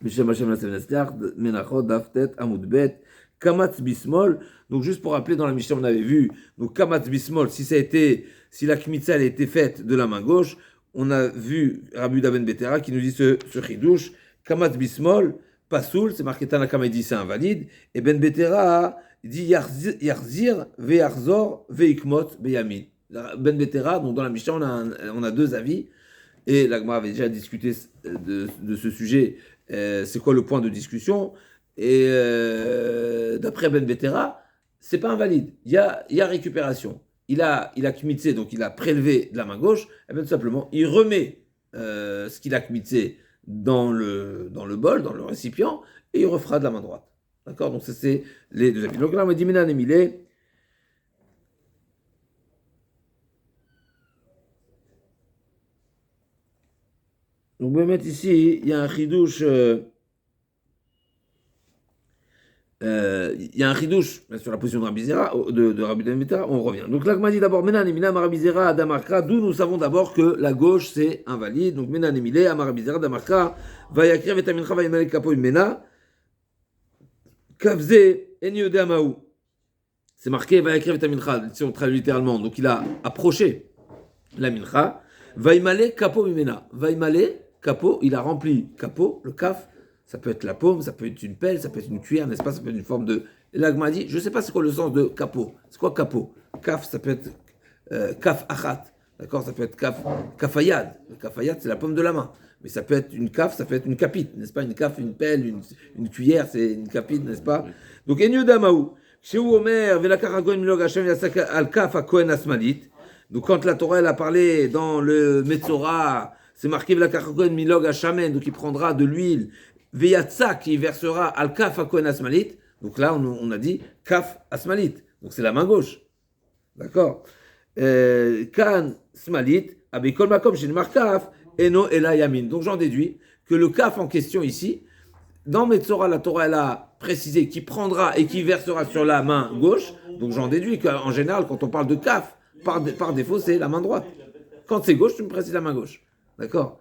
Mishem Hashem la Sevenestiach, Menachot, Daftet, Amoudbet, Kamatz Bismol. Donc, juste pour rappeler, dans la Mishnah, on avait vu, donc Kamatz Bismol, si la Kmitza, elle a été faite de la main gauche, on a vu Rabbi Ben Betera qui nous dit ce chidouche, Kamatz Bismol, Pasoul, c'est marqué Tanakama, il dit c'est invalide, et Ben Betera dit Yarzir, Ve'arzor, Ve'ikmot, Beyamin. Ben Betera, donc dans la Mishnah, on a deux avis, et l'Agma avait déjà discuté de ce sujet. C'est quoi le point de discussion? Et d'après Ben Betera, c'est pas invalide. Il y a récupération. Il a kmitzé, donc il a prélevé de la main gauche. Et bien tout simplement, il remet ce qu'il a kmitzé dans le bol, dans le récipient, et il refera de la main droite. D'accord? Donc ça, c'est les deux avis. Donc là, on m'a dit Menan Emile. Donc, je vais mettre ici, il y a un chidouche. Il y a un chidouche sur la position de Rabbi Zera, de Rabbi Ben Betera, on revient. Donc là, on m'a dit d'abord, Menan Emile, Rabbi Zera, Adamarka, d'où nous savons d'abord que la gauche c'est invalide. Donc Menan Emile, Rabbi Zera, Adamarka, Vayakrev et Amincha, Vayamelek Kapo Imena, Kavze, Enyode Amaou. C'est marqué Vayakrev et Amincha, si on traduit littéralement. Donc il a approché la Mincha, Vaimale Kapo Imena. Vaimale, Kapo, il a rempli Kapo, le kaf. Ça peut être la paume, ça peut être une pelle, ça peut être une cuillère, n'est-ce pas? Ça peut être une forme de. L'agma dit, je ne sais pas c'est quoi le sens de capot. C'est quoi capot? Kaf, ça peut être kaf achat. D'accord? Ça peut être kafayad. Le kafayad, c'est la paume de la main. Mais ça peut être une kaf, ça peut être une capite, n'est-ce pas? Une kaf, une pelle, une cuillère, c'est une capite, n'est-ce pas? Donc, Enyo Damaou. Chez Omer, Velakaragon Milog Hashem al kaf a Kohen Asmalit. Donc, quand la Torah elle a parlé dans le Metzora, c'est marqué Velakaragon Milog Hashem, donc il prendra de l'huile. Veyatsa qui versera al kaf à Kohen Asmalit. Donc là, on a dit kaf Asmalit. Donc c'est la main gauche. D'accord? Kan Smalit, abikol makom chez kaf, eno ela yamin. Donc j'en déduis que le kaf en question ici, dans Metzora, la Torah, elle a précisé qui prendra et qui versera sur la main gauche. Donc j'en déduis qu'en général, quand on parle de kaf, par défaut, c'est la main droite. Quand c'est gauche, tu me précises la main gauche. D'accord?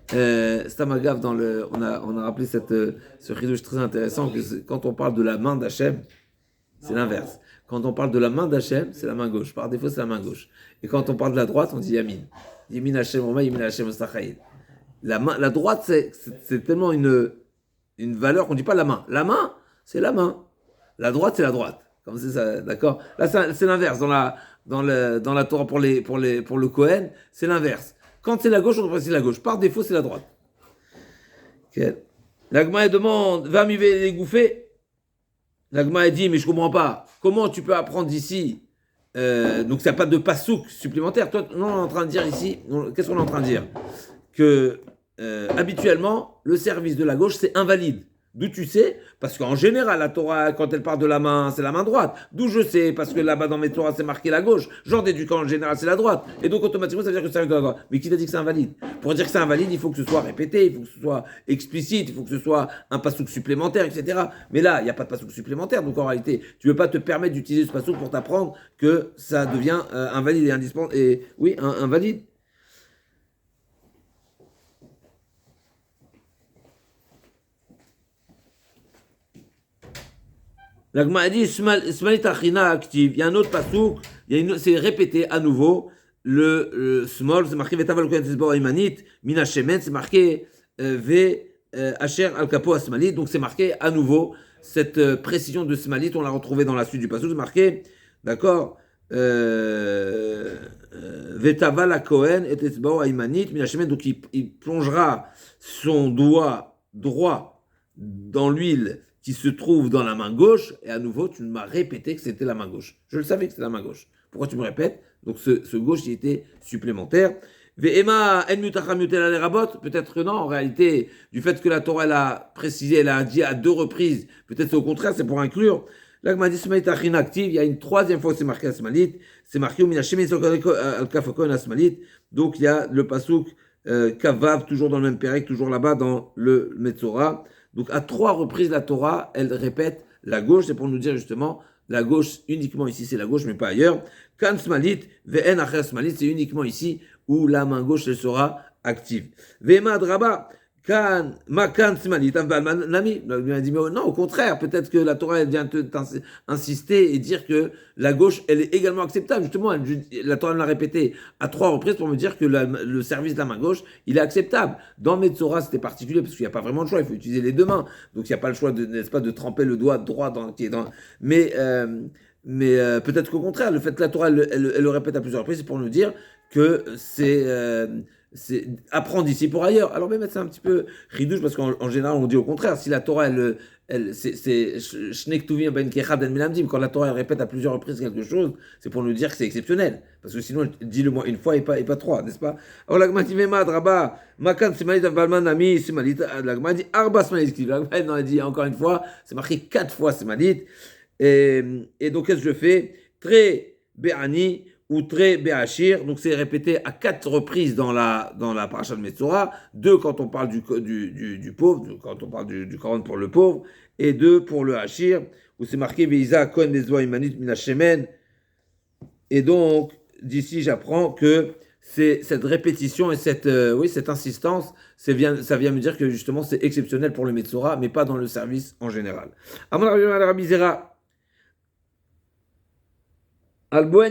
Stamagav, on a rappelé ce chidouche très intéressant que quand on parle de la main d'Hachem, c'est l'inverse. Quand on parle de la main d'Hachem, c'est la main gauche. Par défaut, c'est la main gauche. Et quand on parle de la droite, on dit Yamin. Yamin Hachem Roma, Yamin Hachem Ostachaïd. La droite, c'est tellement une valeur qu'on ne dit pas la main. La main, c'est la main. La droite, c'est la droite. Comme c'est ça, d'accord? Là, c'est l'inverse. Dans la Torah pour le Kohen, c'est l'inverse. Quand c'est la gauche, on précise la gauche. Par défaut, c'est la droite. Okay. L'Agma demande, va m'y les gouffer. L'Agma dit, mais je ne comprends pas. Comment tu peux apprendre ici donc, ça n'a pas de pasouk supplémentaire. Toi, on est en train de dire ici, qu'est-ce qu'on est en train de dire? Que habituellement, le service de la gauche, c'est invalide. D'où tu sais? Parce qu'en général, la Torah, quand elle part de la main, c'est la main droite. D'où je sais? Parce que là-bas dans mes Torah, c'est marqué la gauche. J'en déduis qu'en général, c'est la droite. Et donc, automatiquement, ça veut dire que c'est la droite. Mais qui t'a dit que c'est invalide? Pour dire que c'est invalide, il faut que ce soit répété, il faut que ce soit explicite, il faut que ce soit un pasouk supplémentaire, etc. Mais là, il n'y a pas de pasouk supplémentaire. Donc, en réalité, tu ne veux pas te permettre d'utiliser ce pasouk pour t'apprendre que ça devient invalide et indispensable. Et oui, invalide. La Gemara a dit Smalit Achina active. Il y a un autre pasouk, c'est répété à nouveau. Le small, c'est marqué Vetaval Kohen Tisbor Imanit, Mina Shemen, c'est marqué V Asher Al Kapo Asmalit. Donc c'est marqué à nouveau. Cette précision de Smalit, on l'a retrouvée dans la suite du pasouk, c'est marqué, d'accord, Vetaval Kohen et Tisbor Imanit, Mina Shemen. Donc il plongera son doigt droit dans l'huile qui se trouve dans la main gauche, et à nouveau, tu m'as répété que c'était la main gauche. Je le savais que c'était la main gauche. Pourquoi tu me répètes? Donc ce gauche, il était supplémentaire. Peut-être que non, en réalité, du fait que la Torah elle a précisé, elle a dit à deux reprises, peut-être c'est au contraire, c'est pour inclure. Là, il il y a une troisième fois que c'est marqué Asmalit, c'est marqué Asmalit, donc il y a le pasouk Kavav, toujours dans le même pérec, toujours là-bas dans le Metzora. Donc à trois reprises, la Torah, elle répète la gauche, c'est pour nous dire justement, la gauche, uniquement ici, c'est la gauche, mais pas ailleurs. Kan Smalit, Ve'en Acher Smalit, c'est uniquement ici où la main gauche, elle sera active. Ve'ema Draba, Makan Smalit, Nami. Il a dit, mais non, au contraire, peut-être que la Torah elle vient insister et dire que la gauche, elle est également acceptable. Justement, la Torah me l'a répété à 3 reprises pour me dire que le service de la main gauche, il est acceptable. Dans Metzora, c'était particulier parce qu'il n'y a pas vraiment de choix, il faut utiliser les deux mains. Donc il n'y a pas le choix, n'est-ce pas, de tremper le doigt droit qui est dans. Mais peut-être qu'au contraire, le fait que la Torah, elle le répète à plusieurs reprises, c'est pour nous dire que c'est apprendre d'ici pour ailleurs. Alors même c'est un petit peu ridouche parce qu'en général on dit au contraire. Si la Torah c'est Shnektuvim ben Kechad en Milamdim, quand la Torah elle répète à plusieurs reprises quelque chose, c'est pour nous dire que c'est exceptionnel. Parce que sinon dis-le moi une fois et pas trois, n'est-ce pas? Alors l'agma dit Memad Rabba Makan Semalit Avalman Nami Semalit. L'agma dit Arba Semalit. L'agma dit encore une fois, c'est marqué 4 fois Semalit. Et donc qu'est-ce que je fais? Très Be'ani ou très Be'achir, donc c'est répété à 4 reprises dans la paracha de Metzora, 2 quand on parle du pauvre, quand on parle du Korban pour le pauvre, et 2 pour le Hachir, où c'est marqué Veiza Kohen Bezwa Imanit Minachemen. Et donc, d'ici j'apprends que c'est cette répétition et cette insistance, ça vient me dire que justement c'est exceptionnel pour le Metzora, mais pas dans le service en général. Amon Rabbi Zera. Maintenant,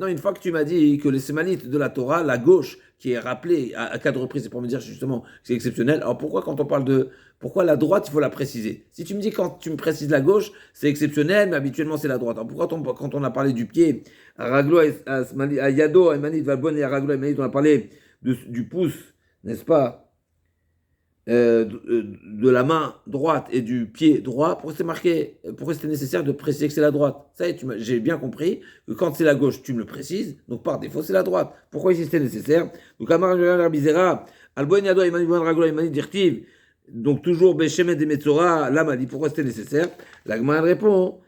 une fois que tu m'as dit que les sémanites de la Torah, la gauche, qui est rappelée à 4 reprises, c'est pour me dire justement que c'est exceptionnel. Alors pourquoi quand on parle pourquoi la droite, il faut la préciser? Si tu me dis quand tu me précises la gauche, c'est exceptionnel, mais habituellement c'est la droite. Alors pourquoi quand on a parlé du pied, à Yado, à Emanit, Valbon et à Raglo, on a parlé du pouce, n'est-ce pas? De la main droite et du pied droit, pourquoi c'était nécessaire de préciser que c'est la droite? Ça y est, j'ai bien compris que quand c'est la gauche, tu me le précises, donc par défaut, c'est la droite. Pourquoi ici c'était nécessaire? Donc, donc toujours Beshemet de Metzora, Lamali, pourquoi c'était nécessaire? La Gemara répond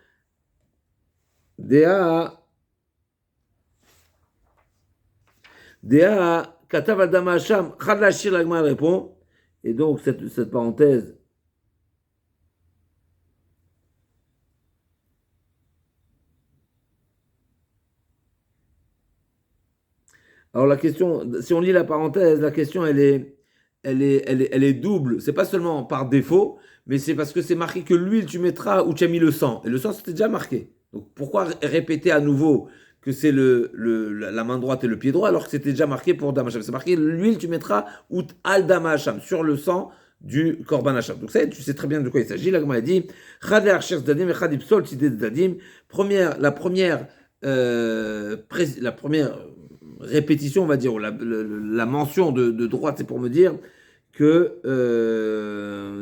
Dea Katav Adam Hasham, Chad Lashir, la Gemara répond. Et donc, cette parenthèse, alors la question, si on lit la parenthèse, la question, elle est double. C'est pas seulement par défaut, mais c'est parce que c'est marqué que l'huile, tu mettras où tu as mis le sang. Et le sang, c'était déjà marqué. Donc, pourquoi répéter à nouveau que c'est la main droite et le pied droit, alors que c'était déjà marqué pour Dam Hasham? C'est marqué l'huile, tu mettras out al Dam Hasham, sur le sang du Korban Hasham. Donc ça, tu sais très bien de quoi il s'agit. La Gemara dit Chad Archer Zdadim et Chad Ipsol Tzidei Zdadim. La première répétition, on va dire, ou la mention de droite, c'est pour me dire que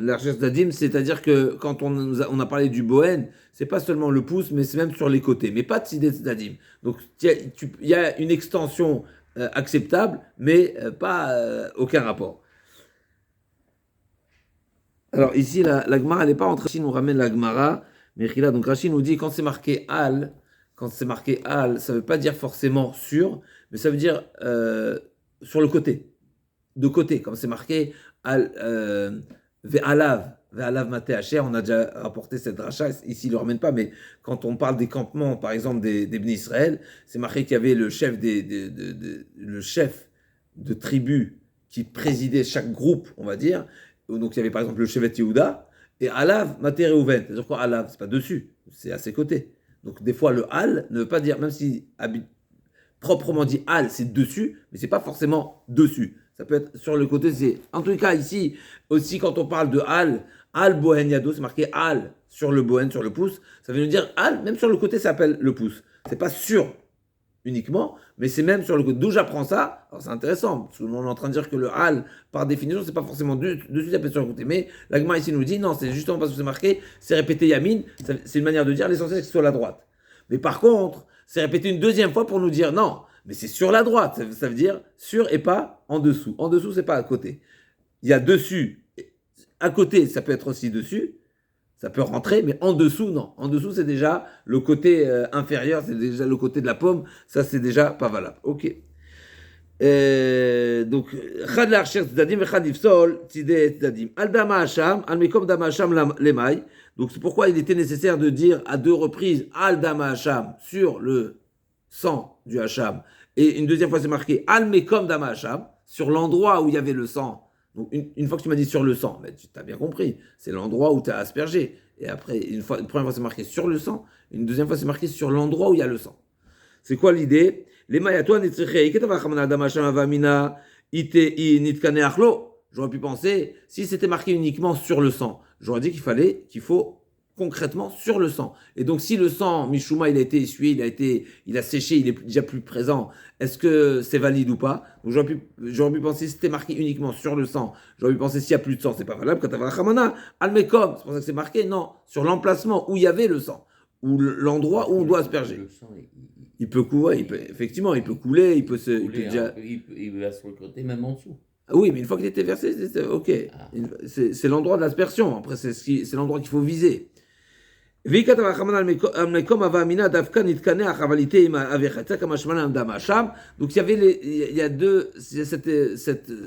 l'Archer Zdadim, c'est-à-dire que quand on a parlé du Bohen, c'est pas seulement le pouce, mais c'est même sur les côtés, mais pas Tzidei Zdadim. Donc il y a une extension acceptable, mais pas aucun rapport. Alors ici, la Gemara, elle n'est pas entre Rashi nous ramène la Gemara, mais donc Rashi nous dit quand c'est marqué al, ça ne veut pas dire forcément sur, mais ça veut dire sur le côté, de côté, comme c'est marqué al ve'alav maté hacher. On a déjà rapporté cette dracha, ici il ne le ramène pas, mais quand on parle des campements, par exemple des Bnei Israël, c'est marqué qu'il y avait le chef de tribu qui présidait chaque groupe, on va dire. Donc il y avait par exemple le Shevet Yehuda et Alav Maté Reuven. C'est-à-dire quoi Alav? C'est pas dessus, c'est à ses côtés. Donc des fois le Al ne veut pas dire, même si proprement dit Al c'est dessus, mais c'est pas forcément dessus. Ça peut être sur le côté. En tout cas ici aussi quand on parle de Al Bohen Yado, c'est marqué Al sur le Bohen, sur le pouce. Ça veut nous dire Al, même sur le côté ça s'appelle le pouce. C'est pas sur uniquement, mais c'est même sur le côté. D'où j'apprends ça? Alors c'est intéressant, parce que on est en train de dire que le hal, par définition, c'est pas forcément dessus, ça peut être sur le côté. Mais la Gemara ici nous dit, non, c'est justement parce que c'est marqué, c'est répété yamin, c'est une manière de dire, l'essentiel c'est que c'est sur la droite. Mais par contre, c'est répété une deuxième fois pour nous dire, non, mais c'est sur la droite, ça veut dire sur et pas en dessous. En dessous, c'est pas à côté. Il y a dessus, à côté, ça peut être aussi dessus, ça peut rentrer, mais en dessous, non. En dessous, c'est déjà le côté inférieur, c'est déjà le côté de la pomme. Ça, c'est déjà pas valable. Ok. Donc, Chad l'Archer Tzadim et Chad Ifsol Tzidei Tzadim. Al Dama Hasham, Al Mekom Dama Hasham Lemay. Donc, c'est pourquoi il était nécessaire de dire à 2 reprises Al Dama Hasham sur le sang du Hasham. Et une deuxième fois, c'est marqué Al Mekom Dama Hasham, sur l'endroit où il y avait le sang. Donc, une fois que tu m'as dit sur le sang, ben, tu as bien compris, c'est l'endroit où tu as aspergé. Et après, une première fois, c'est marqué sur le sang, une deuxième fois, c'est marqué sur l'endroit où il y a le sang. C'est quoi l'idée? J'aurais pu penser, si c'était marqué uniquement sur le sang, j'aurais dit qu'il faut concrètement sur le sang. Et donc, si le sang, Mishuma, il a été essuyé, il a séché, il est déjà plus présent, est-ce que c'est valide ou pas? Donc, j'aurais pu penser, si c'était marqué uniquement sur le sang, j'aurais pu penser, s'il n'y a plus de sang, c'est pas valable. Quand tu as la Khamana, Almekom, c'est pour ça que c'est marqué, non, sur l'emplacement où il y avait le sang, ou l'endroit où on doit asperger. Le sang, Il peut couler, effectivement, il peut couler, il peut il va se recruter même en dessous. Oui, mais une fois qu'il était versé, c'est ok. Ah. C'est l'endroit de l'aspersion. Après, c'est l'endroit qu'il faut viser. Donc, il y a deux,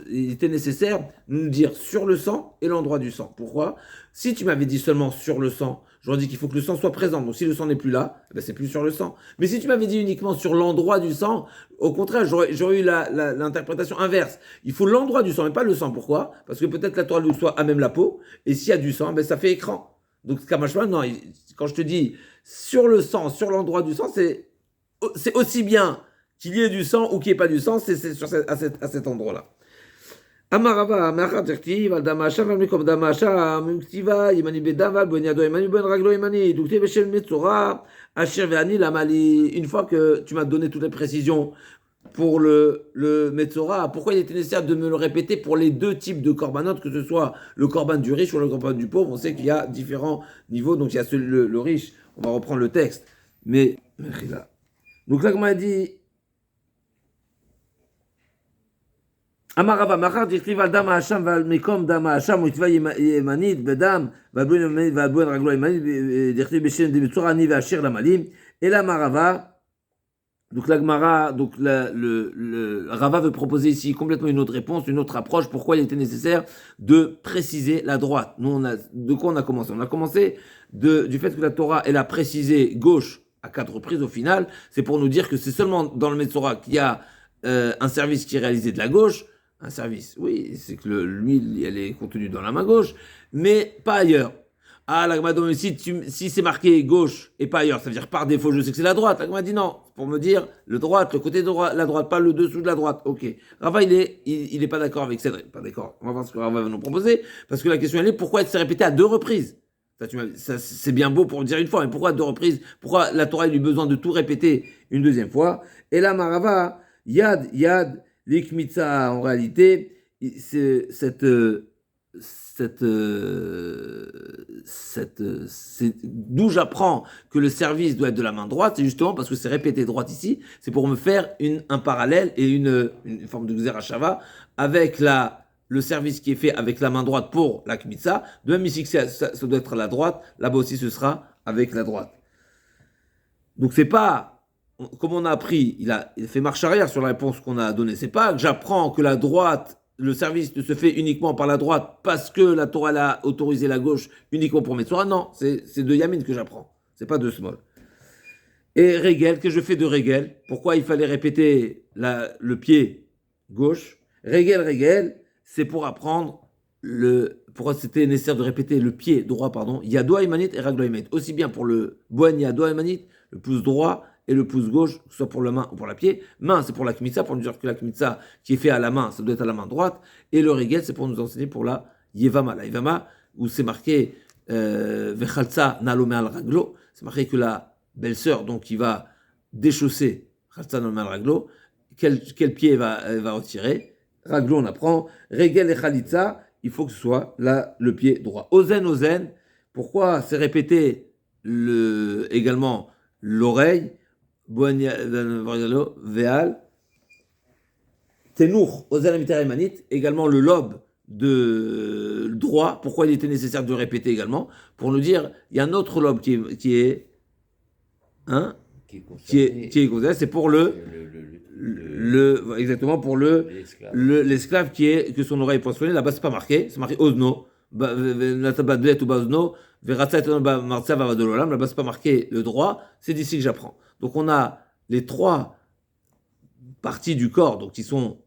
il était nécessaire de nous dire sur le sang et l'endroit du sang. Pourquoi? Si tu m'avais dit seulement sur le sang, j'aurais dit qu'il faut que le sang soit présent. Donc, si le sang n'est plus là, ben c'est plus sur le sang. Mais si tu m'avais dit uniquement sur l'endroit du sang, au contraire, j'aurais eu l'interprétation inverse. Il faut l'endroit du sang, mais pas le sang. Pourquoi? Parce que peut-être la toile soit à même la peau, et s'il y a du sang, ben ça fait écran. Donc, Kamashman, non, quand je te dis sur le sang, sur l'endroit du sang, c'est aussi bien qu'il y ait du sang ou qu'il n'y ait pas du sang, c'est à cet endroit-là. Amarava, Machar Dirtiv, Al Damasha, Valmikom Damasha, Muktiva, Yemani Bedava, Bonyado, Yemani Ben Raglo, Yemani, Dukte Beshem Metzora, Asher Veani, Lamali. Une fois que tu m'as donné toutes les précisions pour le Metzora, pourquoi il était nécessaire de me le répéter pour les deux types de korbanot, que ce soit le korban du riche ou le korban du pauvre? On sait qu'il y a différents niveaux, donc il y a le riche, on va reprendre le texte, mais donc là, comme on a dit, Amarava, Machar Dirtiv al Dama Hasham, Valmikom Dama Hasham, Muktiva Yemanit, Bedam, Valbuen Raglo Yemanit, Dirtiv Beshem de Metzora, Ani Vashir Lamalim, et la Marava. Donc la Gemara, donc le Rava veut proposer ici complètement une autre réponse, une autre approche. Pourquoi il était nécessaire de préciser la droite? Nous, de quoi on a commencé? On a commencé du fait que la Torah, elle a précisé gauche à 4 reprises au final. C'est pour nous dire que c'est seulement dans le Metzora qu'il y a un service qui est réalisé de la gauche. Un service, oui, c'est que l'huile, elle est contenue dans la main gauche, mais pas ailleurs. Ah, la Gemara dit, si c'est marqué gauche et pas ailleurs, ça veut dire par défaut, je sais que c'est la droite. La Gemara dit non, pour me dire le côté droit, la droite, pas le dessous de la droite. Ok. Rava, il est pas d'accord avec Cédric. Pas d'accord. On va voir ce que Rava va nous proposer. Parce que la question, elle est pourquoi elle s'est répétée à 2 reprises? Ça, c'est bien beau pour le dire une fois, mais pourquoi 2 reprises? Pourquoi la Torah a eu besoin de tout répéter une deuxième fois? Et là, Marava, Yad, l'Ikmitsa, en réalité, c'est d'où j'apprends que le service doit être de la main droite, c'est justement parce que c'est répété droite ici, c'est pour me faire un parallèle et une forme de Xerashava avec le service qui est fait avec la main droite pour la Kmitsa. De même ici que ça doit être à la droite, là-bas aussi ce sera avec la droite. Donc c'est pas, comme on a appris, il a fait marche arrière sur la réponse qu'on a donnée, c'est pas que j'apprends que la droite, le service ne se fait uniquement par la droite parce que la Torah a autorisé la gauche uniquement pour Metzora. Non, c'est de Yamin que j'apprends. C'est pas de Small. Et Régel, que je fais de Régel? Pourquoi il fallait répéter le pied gauche? Régel, c'est pour apprendre pourquoi c'était nécessaire de répéter le pied droit, Yadoa Imanit et Raglo Imanit. Aussi bien pour le Boen Yadoa Imanit, le pouce droit, et le pouce gauche, soit pour la main ou pour la pied. Main, c'est pour la kmitza, pour nous dire que la kmitza qui est faite à la main, ça doit être à la main droite. Et le regel, c'est pour nous enseigner pour la yevama. La yevama, où c'est marqué vechalza nalome al raglo, c'est marqué que la belle-sœur, donc qui va déchausser chalza nalome al raglo, quel pied elle va retirer? Raglo, on apprend. Regel et chalitza, il faut que ce soit le pied droit. Ozen, pourquoi c'est répété également l'oreille? Veal, Tenour, Ozen Emanit, également le lobe de droit. Pourquoi il était nécessaire de le répéter également? Pour nous dire, il y a un autre lobe qui est concerné, c'est pour exactement pour l'esclave que son oreille est poinçonnée. Là-bas, c'est pas marqué, c'est marqué Ozno. Là-bas, c'est pas marqué le droit, c'est d'ici que j'apprends. Donc on a les 3 parties du corps donc qui sont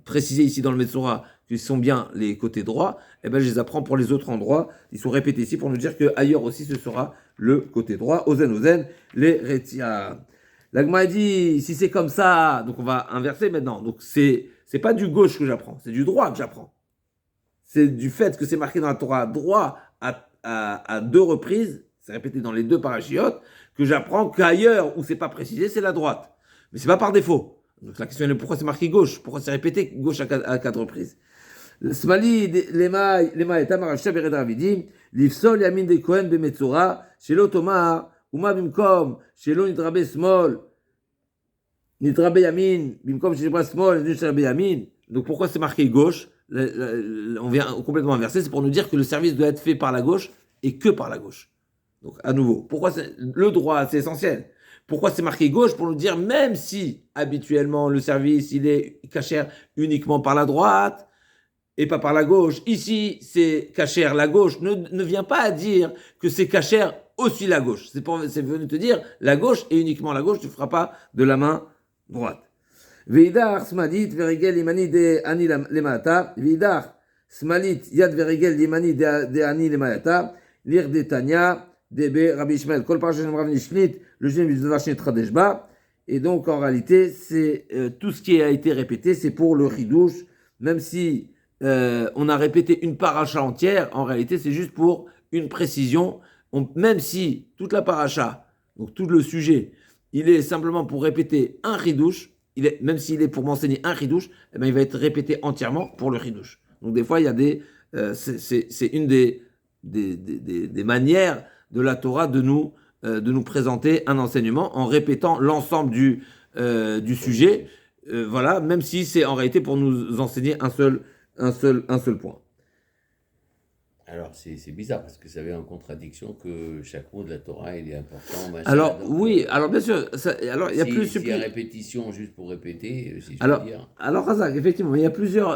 préciser ici dans le Metzora qu'ils sont bien les côtés droits, eh ben je les apprends pour les autres endroits. Ils sont répétés ici pour nous dire qu'ailleurs aussi ce sera le côté droit. Ozen, les Retia. L'Agma dit, si c'est comme ça, donc on va inverser maintenant. Donc c'est pas du gauche que j'apprends, c'est du droit que j'apprends. C'est du fait que c'est marqué dans la Torah droit à deux reprises, c'est répété dans les deux parachiotes, que j'apprends qu'ailleurs où c'est pas précisé, c'est la droite. Mais c'est pas par défaut. Donc la question est pourquoi c'est marqué gauche, pourquoi c'est répété gauche à quatre reprises. Smali lema et tamar bered ravidim lifsol yamin de kohen bemetzora shelo tomar uma bimkom shelo nitrabe smol nitrabe yamin bimkom shelo smol nitrabe yamin. Donc pourquoi c'est marqué gauche? On vient complètement inverser, c'est pour nous dire que le service doit être fait par la gauche et que par la gauche. Donc à nouveau, pourquoi le droit, c'est essentiel. Pourquoi c'est marqué gauche? Pour nous dire, même si habituellement le service il est cachère uniquement par la droite et pas par la gauche, ici c'est cachère la gauche, ne vient pas à dire que c'est cachère aussi la gauche. C'est venu te dire la gauche et uniquement la gauche, tu ne feras pas de la main droite. Veidar smalit veregel imani de ani lemata, veidar smalit yad veregel imani de ani lemata, lire de Tanya, DB Rabbi Ishmael, Kol Parashat Rav Nishnit, le Jeune Vizvachet Tradeshba. Et donc en réalité, c'est tout ce qui a été répété, c'est pour le Chidouche, même si on a répété une paracha entière, en réalité c'est juste pour une précision, même si toute la paracha, donc tout le sujet, il est simplement pour répéter un Chidouche, même s'il est pour m'enseigner un Chidouche, eh ben, il va être répété entièrement pour le Chidouche. Donc des fois il y a c'est une des manières de la Torah de nous présenter un enseignement en répétant l'ensemble du sujet, voilà, même si c'est en réalité pour nous enseigner un seul point. Alors c'est bizarre parce que ça vient en contradiction que chaque mot de la Torah il est important. Machin, alors donc, oui, alors bien sûr, alors il y a s'il y a répétition juste pour répéter, si je alors, peux dire. Alors Razak, effectivement, il y a plusieurs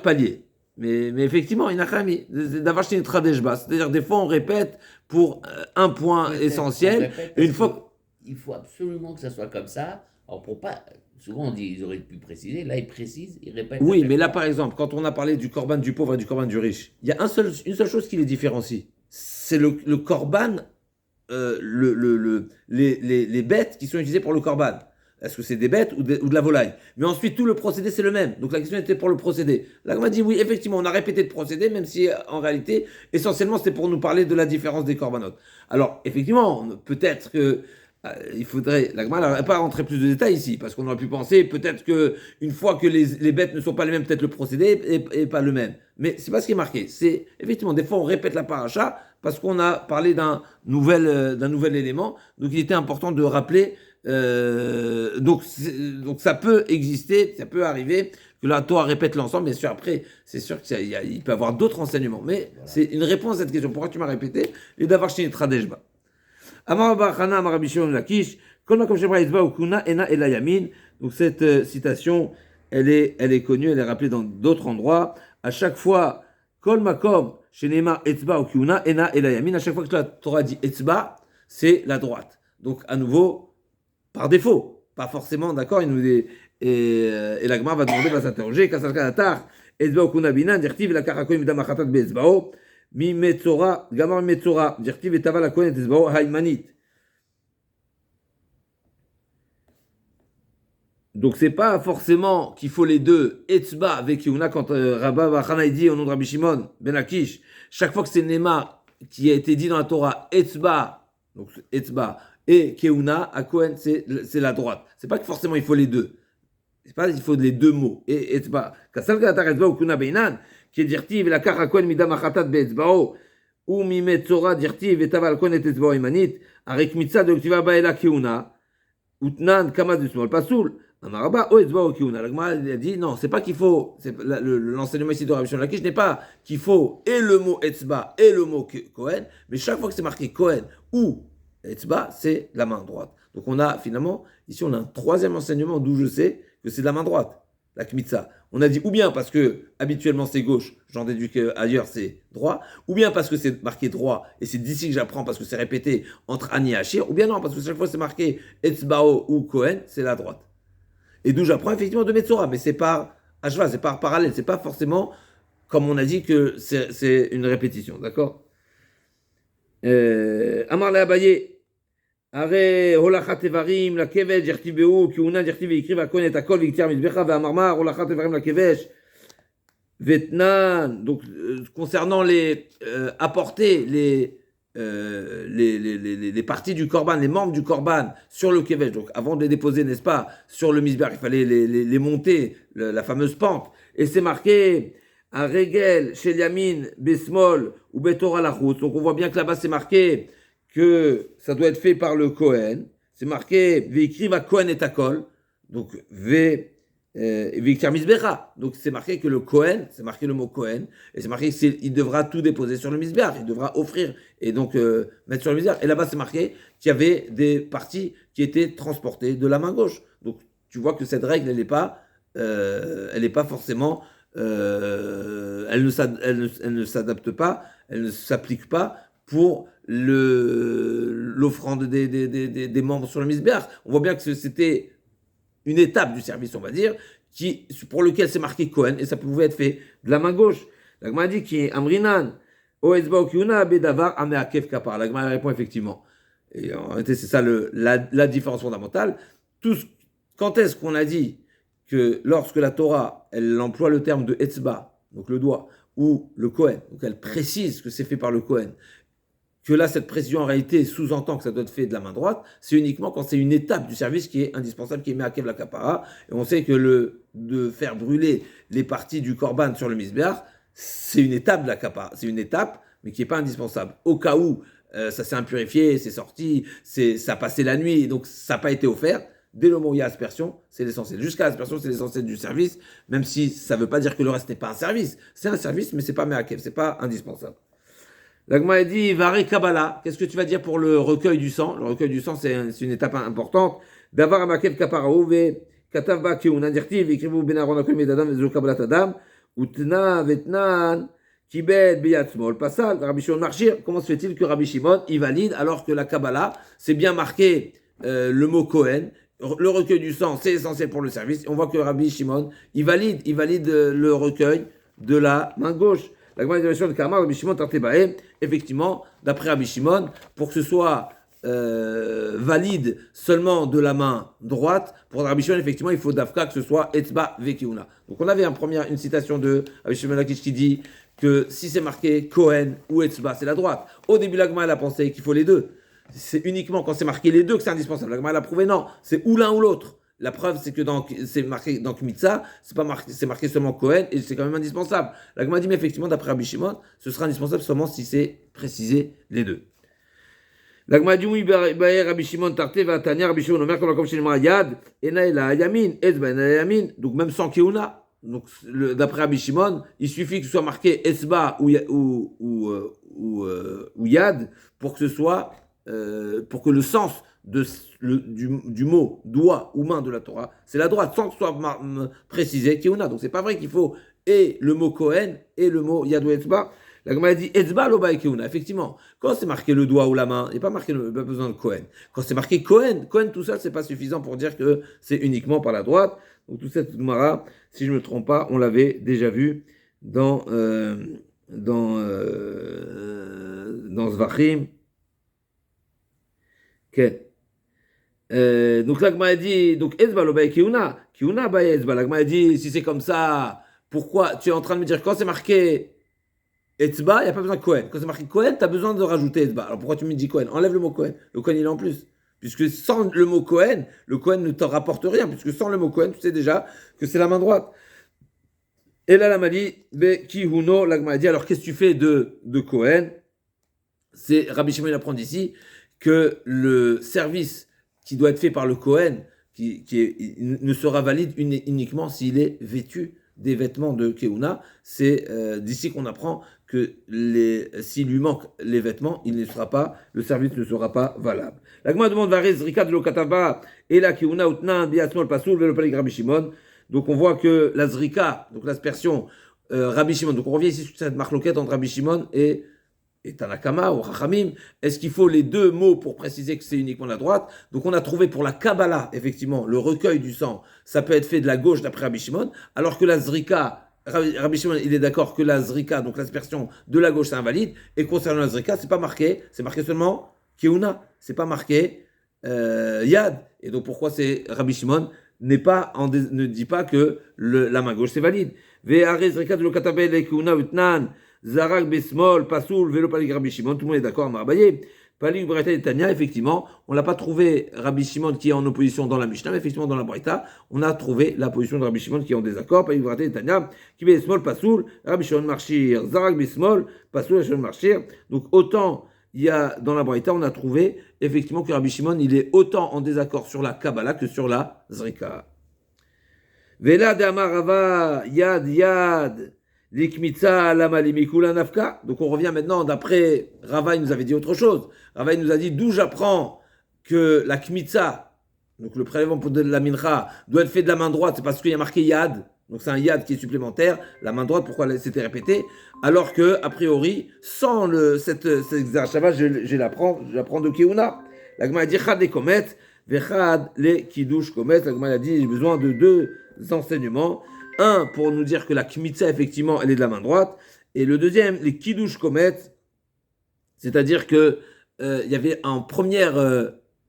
paliers. Mais effectivement, il y en a quand même d'avoir chez une tradeshba. C'est-à-dire, des fois, on répète pour un point essentiel. Et une fois. Il faut absolument que ça soit comme ça. Alors, pour pas. Souvent, on dit ils auraient pu préciser. Là, ils précisent, ils répètent. Oui, mais là, par exemple, quand on a parlé du korban du pauvre et du korban du riche, il y a une seule chose qui les différencie. C'est le korban, les bêtes qui sont utilisées pour le korban. Est-ce que c'est des bêtes ou de la volaille? Mais ensuite, tout le procédé, c'est le même. Donc la question était pour le procédé. Là, on m'a dit, oui, effectivement, on a répété le procédé, même si en réalité, essentiellement, c'était pour nous parler de la différence des corbanotes. Alors, effectivement, peut-être que il faudrait, la Gemara n'aurait pas rentré plus de détails ici, parce qu'on aurait pu penser peut-être qu'une fois que les bêtes ne sont pas les mêmes, peut-être le procédé est pas le même. Mais c'est pas ce qui est marqué. C'est effectivement, des fois on répète la paracha parce qu'on a parlé d'un nouvel élément. Donc il était important de rappeler. Donc ça peut exister, ça peut arriver que la Torah répète l'ensemble. Bien sûr, après, c'est sûr qu'il peut y avoir d'autres enseignements. Mais voilà. C'est une réponse à cette question. Pourquoi tu m'as répété? Et d'avoir chez Tradeshba. Donc cette citation, elle est connue, elle est rappelée dans d'autres endroits. À chaque fois, Kol Makom, Shenema Etzba ou Kiuna, Ena Elayamin, à chaque fois que la Torah dit Etzba, c'est la droite. Donc à nouveau, par défaut, pas forcément, d'accord, et la Gemara va demander, va s'interroger, Kasalka Atar, Etzba ou Kuna Binan, Dirtiv, la Karakoim Damachatat Be'etzbao, Mi Metzora, Gamar Metzora, Dirtiv et Taval Kohen et Etzbao, Haïmanit. Donc c'est pas forcément qu'il faut les deux, Etzba avec Yuna, quand Rabba Bachana dit au nom de Rabbi Shimon Ben Akish, chaque fois que c'est Nema qui a été dit dans la Torah, Etzba, donc Etzba, et Keuna, à Kohen, c'est la droite. C'est pas que forcément il faut les deux. C'est pas il faut les deux mots. Et Etzba. Kasal Gatar Etzba ou Kuna Beinan, qui est dirtiv, la Kar Kohen Midam Achatat Be'etzbao, ou Mimetzora dirtiv, et Taval Kohen et Etzbao Imanit, Arek Mitzah de Ktiva Baela Keuna, Utnan Kama du Smol Pasoul. Amaraba, o Etzba ou Keuna. La Gemara a dit non, c'est pas qu'il faut, l'enseignement ici de Rabbi Shimon Lakish n'est pas qu'il faut et le mot Etzba et le mot Kohen, mais chaque fois que c'est marqué Kohen ou Etzba, c'est la main droite. Donc on a finalement, ici on a un troisième enseignement d'où je sais que c'est de la main droite, la Kmitza. On a dit ou bien parce que habituellement c'est gauche, j'en déduis qu'ailleurs c'est droit, ou bien parce que c'est marqué droit, et c'est d'ici que j'apprends parce que c'est répété entre Ani et Achir, ou bien non, parce que chaque fois c'est marqué Etzbao ou Kohen, c'est la droite. Et d'où j'apprends effectivement de Metzora, mais c'est par à cheval, c'est par parallèle, c'est pas forcément comme on a dit que c'est une répétition, d'accord? Amar le Abaye, Are holachat evarim la kevesh jertibeu kiuna jertib veikriv hakon et hakol viktir mizbecha ve'amarmar holachat evarim la kevesh vetnan. Donc concernant les apporter les parties du korban, les membres du korban sur le kevesh. Donc avant de les déposer, n'est-ce pas, sur le misbeach, il fallait les monter, la fameuse pente. Et c'est marqué à regel chez Yamin besmol ou betora la route. Donc on voit bien que là-bas c'est marqué que ça doit être fait par le Kohen. C'est marqué Veikriv à Kohen et Takol. Donc Victor Misbecha. Donc c'est marqué que le Kohen, c'est marqué le mot Kohen, et c'est marqué qu'il devra tout déposer sur le Misbeach, il devra offrir et donc mettre sur le Misbeach. Et là-bas c'est marqué qu'il y avait des parties qui étaient transportées de la main gauche. Donc tu vois que cette règle, elle n'est pas forcément, elle ne s'adapte pas, elle ne s'applique pas pour l'offrande des membres sur le Misbeach. On voit bien que c'était une étape du service, on va dire, pour lequel c'est marqué Kohen, et ça pouvait être fait de la main gauche. La Gemara dit qui est Amrinan, Oezba Okiuna, Bedavar, Ameakev Kapar. La Gemara répond effectivement. Et en réalité, c'est ça la différence fondamentale. Quand est-ce qu'on a dit que lorsque la Torah, elle emploie le terme de Etzba, donc le doigt, ou le Kohen, donc elle précise que c'est fait par le Kohen, que là, cette précision en réalité sous-entend que ça doit être fait de la main droite, c'est uniquement quand c'est une étape du service qui est indispensable, qui est Me'akev la Kapara. Et on sait que de faire brûler les parties du Korban sur le Misbeach, c'est une étape de la Kapara. C'est une étape, mais qui n'est pas indispensable. Au cas où ça s'est impurifié, c'est sorti, ça a passé la nuit, donc ça n'a pas été offert, dès le moment où il y a aspersion, c'est l'essentiel. Jusqu'à l'aspersion, c'est l'essentiel du service, même si ça ne veut pas dire que le reste n'est pas un service. C'est un service, mais ce n'est pas Me'akev, ce n'est pas indispensable. La Gemara dit Vare Kabbalah. Qu'est-ce que tu vas dire pour le recueil du sang? Le recueil du sang, c'est une étape importante. Davar Amakev Kaparaou ve Katav Ba Keuna Dirtiv Ekrivu Ben Aaron Akolim Edadam Vezu Kabbalat Adam Utna Vetnan Kibed Beyat Smol Pasal Rabbi Shimon Marchir. Comment se fait-il que Rabbi Shimon il valide alors que la Kabbalah c'est bien marqué le mot Kohen? Le recueil du sang, c'est essentiel pour le service. On voit que Rabbi Shimon il valide le recueil de la main gauche. La Gemara de Karmar, Rabbi Shimon Tartebae, effectivement, d'après Rabbi Shimon, pour que ce soit valide seulement de la main droite, pour Rabbi Shimon, effectivement, il faut d'Afka que ce soit Etzba Vekiuna. Donc on avait une citation de Rabbi Shimon Lakish qui dit que si c'est marqué Kohen ou Etzba, c'est la droite. Au début, la Gemara a pensé qu'il faut les deux. C'est uniquement quand c'est marqué les deux que c'est indispensable. La Gemara a prouvé non, c'est ou l'un ou l'autre. La preuve, c'est que c'est marqué dans Kmitza, c'est marqué seulement Kohen, et c'est quand même indispensable. La Gemara dit, mais effectivement, d'après Rabbi Shimon, ce sera indispensable seulement si c'est précisé les deux. La Gemara dit, oui, Rabbi Shimon Tarte va Tanya, Rabbi Shimon Omer, comme la chez le Yad, Ena la Yamin, Ezba Ena Yamin, donc même sans Keuna. Donc, d'après Rabbi Shimon, il suffit que ce soit marqué Esba ou Yad pour que ce soit, pour que le sens du mot doigt ou main de la Torah, c'est la droite, sans que ce soit précisé Keuna. Donc c'est pas vrai qu'il faut et le mot Kohen et le mot Yad ou Etzba. La Gemara dit Etzba lo ba Keuna. Effectivement, quand c'est marqué le doigt ou la main, il n'y a pas besoin de Kohen. Quand c'est marqué Kohen tout seul, c'est pas suffisant pour dire que c'est uniquement par la droite. Donc toute cette Gemara, si je ne me trompe pas, on l'avait déjà vu dans Zvachim. Okay. Donc la Gemara dit, donc Ezba lo bae Keuna bae Ezba. La Gemara dit, si c'est comme ça, pourquoi tu es en train de me dire quand c'est marqué Etzba, il n'y a pas besoin de Kohen. Quand c'est marqué Kohen, tu as besoin de rajouter Etzba. Alors pourquoi tu me dis Kohen? Enlève le mot Kohen. Le Kohen il est en plus. Puisque sans le mot Kohen, le Kohen ne te rapporte rien. Puisque sans le mot Kohen, tu sais déjà que c'est la main droite. Et là la Gemara dit, Be Kihuno, la Gemara dit, alors qu'est-ce que tu fais de Kohen? C'est Rabbi Shimon il apprend d'ici que le service qui doit être fait par le Kohen, ne sera valide uniquement s'il est vêtu des vêtements de Keuna. C'est d'ici qu'on apprend que s'il lui manque les vêtements, le service ne sera pas valable. La Gemara demande Varez Rika de Lokataba et la Keuna Utna Biatmol Pasoul Velopalik Rabbi Shimon. Donc on voit que la Zrika, donc l'aspersion, Rabbi Shimon. Donc on revient ici sur cette marloquette entre Rabbi Shimon et et Tanakama ou Chachamim, est-ce qu'il faut les deux mots pour préciser que c'est uniquement la droite? Donc on a trouvé pour la Kabbalah, effectivement, le recueil du sang, ça peut être fait de la gauche d'après Rabbi Shimon, alors que la Zrika, Rabbi Shimon, il est d'accord que la Zrika, donc l'aspersion de la gauche, c'est invalide, et concernant la Zrika, c'est pas marqué, c'est marqué seulement Keuna, c'est pas marqué Yad. Et donc pourquoi c'est Rabbi Shimon ne dit pas que la main gauche c'est valide. Ve'are Zrika de lo katabel le Keuna utnan. Zarak Besmol, Pasoul, Vélo Palik Rabbi Shimon, tout le monde est d'accord, Marbaye. Palik Braïta et Tania, effectivement, on ne l'a pas trouvé Rabbi Shimon qui est en opposition dans la Mishnah, mais effectivement dans la Braïta, on a trouvé la position de Rabbi Shimon qui est en désaccord. Palik Braïta et Tania, qui Besmol, Pasoul, Rabbi Shimon Marchir, Zarak Besmol, Pasoul, Rabbi Shimon Marchir. Donc autant il y a dans la Braïta, on a trouvé effectivement que Rabbi Shimon il est autant en désaccord sur la Kabbalah que sur la Zrika. Vela de Amar Rava, Yad, Yad. Donc on revient maintenant d'après Rava, il nous avait dit autre chose. Rava il nous a dit d'où j'apprends que la kmitza, donc le prélèvement pour de la mincha, doit être fait de la main droite, c'est parce qu'il y a marqué yad, donc c'est un yad qui est supplémentaire, la main droite, pourquoi c'était répété, alors que a priori, sans cet exercice, je l'apprends de Keuna. La Gemara a dit chad les komet, vechad les kiddush komet. La Gemara a dit j'ai besoin de deux enseignements. Un, pour nous dire que la kmitza, effectivement, elle est de la main droite. Et le deuxième, les kiddush komet, c'est-à-dire que il y avait en première,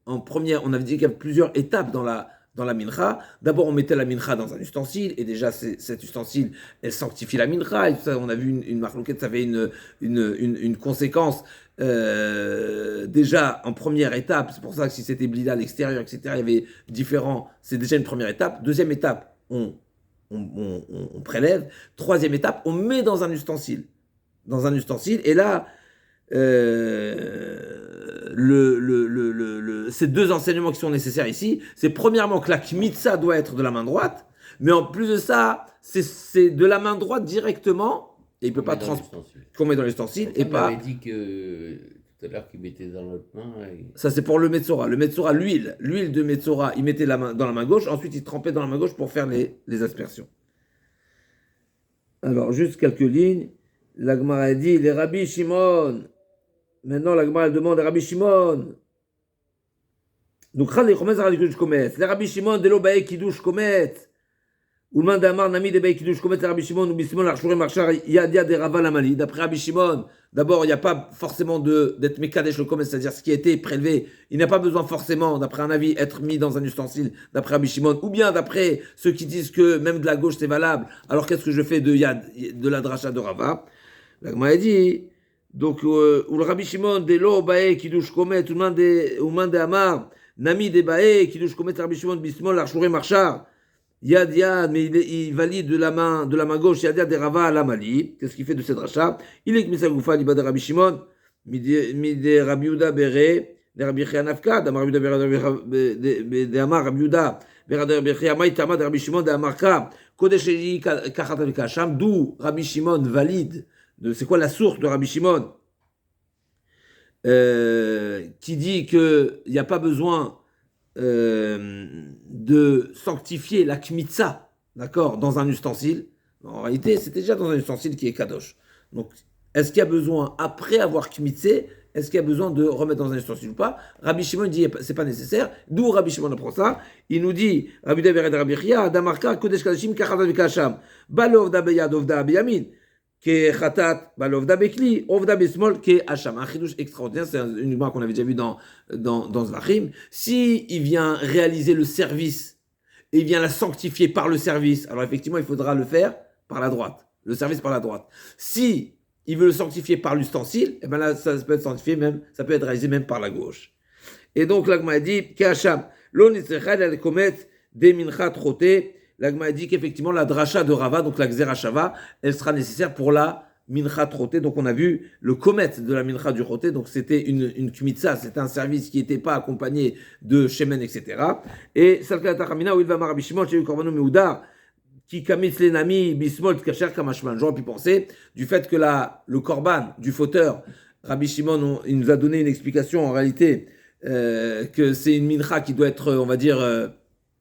on avait dit qu'il y avait plusieurs étapes dans la mincha. D'abord, on mettait la mincha dans un ustensile, et déjà, cet ustensile, elle sanctifie la mincha. Et ça, on a vu une marloquette, ça avait une conséquence. Déjà, en première étape, c'est pour ça que si c'était blida à l'extérieur, etc., il y avait différents. C'est déjà une première étape. Deuxième étape, on prélève. Troisième étape, on met dans un ustensile. Et là, ces deux enseignements qui sont nécessaires ici, c'est premièrement que la kmitza doit être de la main droite, mais en plus de ça, c'est de la main droite directement, et il ne peut pas qu'on met dans l'ustensile. Et pas. On avait dit que tout à l'heure qu'il mettait dans l'autre main. Ça, c'est pour le Metzora. Le Metzora, l'huile de Metzora, il mettait dans la main gauche, ensuite il trempait dans la main gauche pour faire les aspersions. Alors, juste quelques lignes. La Gemara a dit, les Rabbi Shimon. Maintenant, la Gemara demande à Rabbi Shimon. Donc, les Rabbi Shimon, de l'Obae Kiddush Komet. Ou le Mandamar Nami de Bae Kiddush Komet, Rabbi Shimon, ou Bismol, Arshuré Marchar, Yadia de Rava Lamali. D'après Rabbi Shimon, d'abord, il n'y a pas forcément d'être Mekadesh le Komet, c'est-à-dire ce qui a été prélevé. Il n'a pas besoin forcément, d'après un avis, être mis dans un ustensile, d'après Rabbi Shimon, ou bien d'après ceux qui disent que même de la gauche c'est valable. Alors, qu'est-ce que je fais de la dracha de Rava? La Gemara a dit. Donc, ou le Rabbi Shimon, de l'eau, bae, kiddush komet, ou man de amar, nami de bae, kiddush komet, Rabbi Shimon, bismol, arshuré marchar, yad, mais il valide de la main gauche, yad, de rava à la mali. Qu'est-ce qu'il fait de cette rachat? Il est kmisa goufa, liba de Rabbi Shimon, mi de Rabbi Yuda bere, de Rabbi Chia nafka, d'amar Rabbi Yuda de amar Rabbi Yuda, bere de Rabbi Chia, maïtama de Rabbi Shimon, de amarka, kodesh eli kachat avec Hacham, d'où Rabbi Shimon valide. C'est quoi la source de Rabbi Shimon qui dit qu'il n'y a pas besoin de sanctifier la kmitza, d'accord, dans un ustensile. En réalité, c'est déjà dans un ustensile qui est kadosh. Donc, est-ce qu'il y a besoin, après avoir kmitzé, est-ce qu'il y a besoin de remettre dans un ustensile ou pas? Rabbi Shimon dit c'est pas nécessaire. D'où Rabbi Shimon apprend ça? Il nous dit Rabbi David Rabbi Chia, Damarka, Kodesh Kadashim, Kachadav Kacham, Balov Dabeyad, Ovda Abiyamin. Qui khatat balovda bekli ovda besmol qui hacham, un chidouche extraordinaire, c'est une image qu'on avait déjà vu dans Zvachim. Si il vient réaliser le service et il vient la sanctifier par le service, alors effectivement il faudra le faire par la droite, le service par la droite. Si il veut le sanctifier par l'ustensile, et ben là ça peut être sanctifié même, ça peut être réalisé même par la gauche. Et donc là a dit que hacham lo nitzechad al komet de minchat roté. La Gemara dit qu'effectivement la dracha de Rava, donc la Xerashava, elle sera nécessaire pour la mincha troté. Donc on a vu le komet de la mincha du troté, donc c'était une kmitza, c'était un service qui n'était pas accompagné de shemen, etc. Et Salka Tachamina, où il va Rabbi Shimon, chez Korbanou Meudar, qui kamitz lenami bismol kasher kamashman. J'aurais pu penser du fait que le korban du fauteur, Rabbi Shimon, il nous a donné une explication en réalité que c'est une mincha qui doit être, on va dire,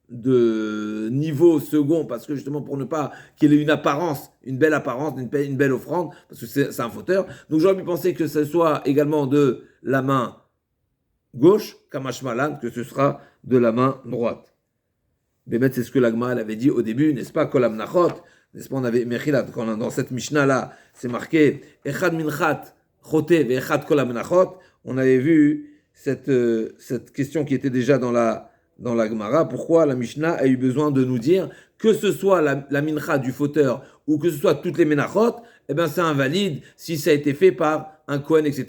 de niveau second, parce que justement pour ne pas qu'il ait une apparence, une belle apparence, une belle offrande, parce que c'est un fauteur. Donc j'aurais pu penser que ce soit également de la main gauche, Kamash Malan, que ce sera de la main droite. Mais c'est ce que l'Agma elle avait dit au début, n'est-ce pas, Kolam Nachot, n'est-ce pas, on avait Mechilat, dans cette Mishnah-là, c'est marqué Echad Minchat Chote ve Echad Kolam Nachot, on avait vu cette question qui était déjà dans la Gemara, pourquoi la Mishnah a eu besoin de nous dire que ce soit la mincha du fauteur ou que ce soit toutes les menachot, eh ben c'est invalide si ça a été fait par un Kohen, etc.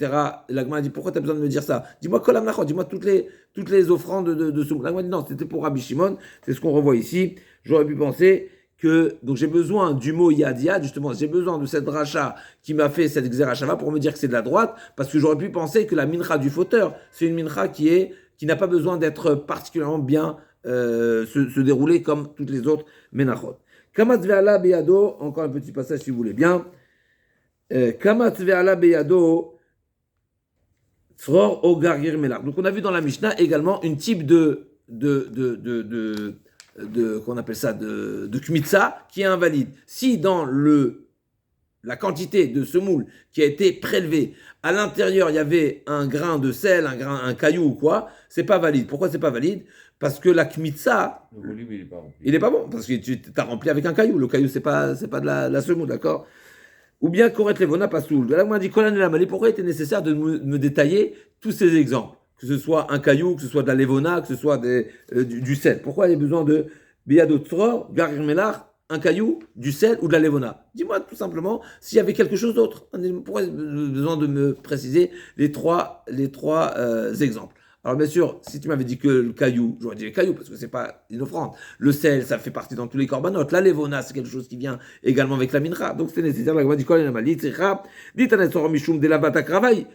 Et la Gemara dit pourquoi tu as besoin de me dire ça? Dis-moi kolam nachot, dis-moi toutes les offrandes de ce. La Gemara dit non, c'était pour Rabbi Shimon, c'est ce qu'on revoit ici. J'aurais pu penser que donc j'ai besoin du mot yad yad, justement, j'ai besoin de cette dracha qui m'a fait cette xerashava pour me dire que c'est de la droite, parce que j'aurais pu penser que la mincha du fauteur, c'est une mincha qui n'a pas besoin d'être particulièrement bien se dérouler comme toutes les autres menachot. Kamat ve'ala beyado, encore un petit passage si vous voulez bien. Kamat ve'ala beyado, tzror o gargir melach. Donc on a vu dans la Mishnah également une type de qu'on appelle ça de kmitza qui est invalide. Si dans la quantité de semoule qui a été prélevée, à l'intérieur il y avait un grain de sel, un caillou ou quoi, c'est pas valide. Pourquoi c'est pas valide? Parce que la kmitza, Le volume, il n'est pas rempli. il n'est pas bon, parce que tu t'as rempli avec un caillou. Le caillou, c'est pas de la semoule, d'accord? Ou bien Koret Levona Pasoul. Là, moi, dit Kolan et Lamali, pourquoi il était nécessaire de me détailler tous ces exemples? Que ce soit un caillou, que ce soit de la Levona, que ce soit du sel. Pourquoi il y a besoin de Biyado Tzror, Garir Melach, un caillou, du sel ou de la Levona? Dis-moi tout simplement s'il y avait quelque chose d'autre. Pourquoi il y a besoin de me préciser les trois exemples? Alors bien sûr, si tu m'avais dit que le caillou, j'aurais dit le caillou parce que c'est pas une offrande. Le sel, ça fait partie dans tous les corbanotes. La levona, c'est quelque chose qui vient également avec la mincha. Donc c'est nécessaire. La dit quoi?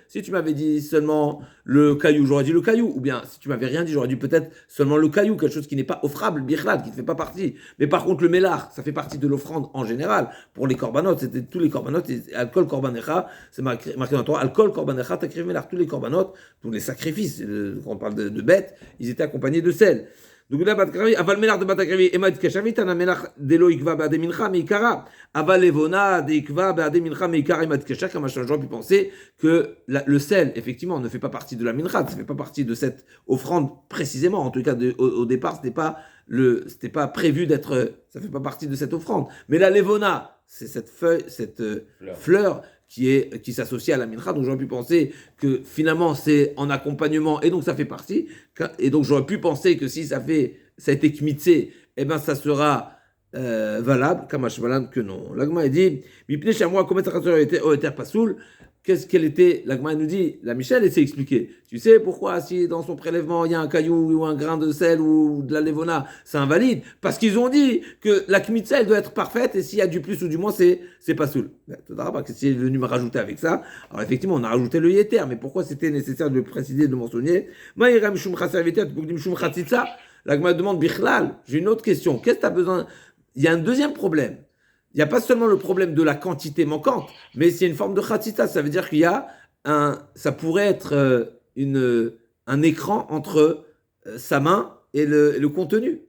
Si tu m'avais dit seulement le caillou, j'aurais dit le caillou. Ou bien si tu m'avais rien dit, j'aurais dit peut-être seulement le caillou, quelque chose qui n'est pas offrable, bichlad, qui ne fait pas partie. Mais par contre le mélar, ça fait partie de l'offrande en général. Pour les corbanotes, c'était tous les corbanotes. Alcool korbanecha, c'est marqué dans le Torah. Alcool korbanecha, t'écris mélar, tous les corbanotes, tous les sacrifices. Quand on parle de bêtes, ils étaient accompagnés de sel. Donc là, aval melach de batakravi, emad kashavit, ana melach delo ikva be'ade mincha meikara, aval levona de ikva be'ade mincha meikara emad kashav, comme j'aurais pu penser que le sel, effectivement, ne fait pas partie de la mincha, ça ne fait pas partie de cette offrande précisément. En tout cas, au départ, c'était pas prévu d'être, ça fait pas partie de cette offrande. Mais la levona, c'est cette feuille, cette fleur qui s'associe à la mincha, donc j'aurais pu penser que finalement c'est en accompagnement et donc ça fait partie, et donc j'aurais pu penser que si ça a été kmitzé, eh ben ça sera valable, kamash valable que non. L'agma dit, mipnei shamua komet chatzor oeter pasoul. Quelle était, l'agma nous dit, la Michel essaie d'expliquer. Tu sais pourquoi si dans son prélèvement il y a un caillou ou un grain de sel ou de la levona, c'est invalide? Parce qu'ils ont dit que la kmitza elle doit être parfaite et s'il y a du plus ou du moins c'est pas soul. Tu ne pas que si est venu me rajouter avec ça. Alors effectivement on a rajouté le yeter, mais pourquoi c'était nécessaire de le préciser, de le mentionner? L'agma demande bichlal. J'ai une autre question. Qu'est-ce que tu as besoin? Il y a un deuxième problème. Il n'y a pas seulement le problème de la quantité manquante, mais c'est une forme de khatita. Ça veut dire qu'il y a ça pourrait être un écran entre sa main et le contenu.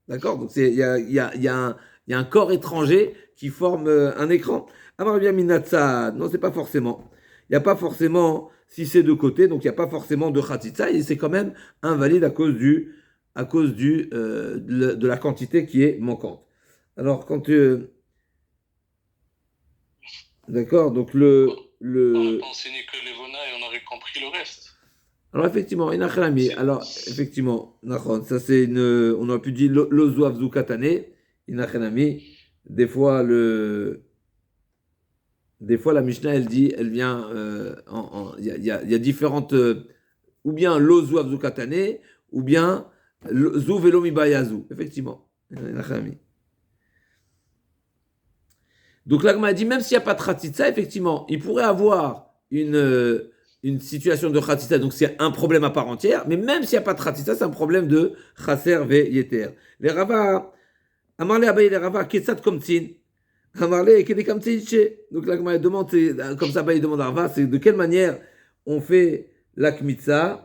D'accord? Donc il y a un corps étranger qui forme un écran. Amar bien minatsa, non, c'est pas forcément. Il n'y a pas forcément, si c'est de côté, donc il n'y a pas forcément de khatita, et c'est quand même invalide à cause de la quantité qui est manquante. Alors quand d'accord, donc On aurait pas enseigné que l'Evona et on aurait compris le reste. Alors effectivement, inachrami. Alors effectivement, ça c'est on aurait pu dire l'ozuav zukatane, inachrami. Des fois la Mishnah elle vient, il y a différentes, ou bien l'ozuav zukatane, ou bien zu velo mibayazu. Effectivement, inachrami. Donc l'agma a dit, même s'il n'y a pas de khatitsa, effectivement, il pourrait avoir une situation de khatitsa, donc c'est un problème à part entière, mais même s'il n'y a pas de khatitsa, c'est un problème de chaser ve yeter. Les rava, amarle abaye les rava, ketsat komtsin, amarle kede kamtsin che. Donc l'agma demande, comme ça abaye demande à rava, c'est de quelle manière on fait la kmitsa.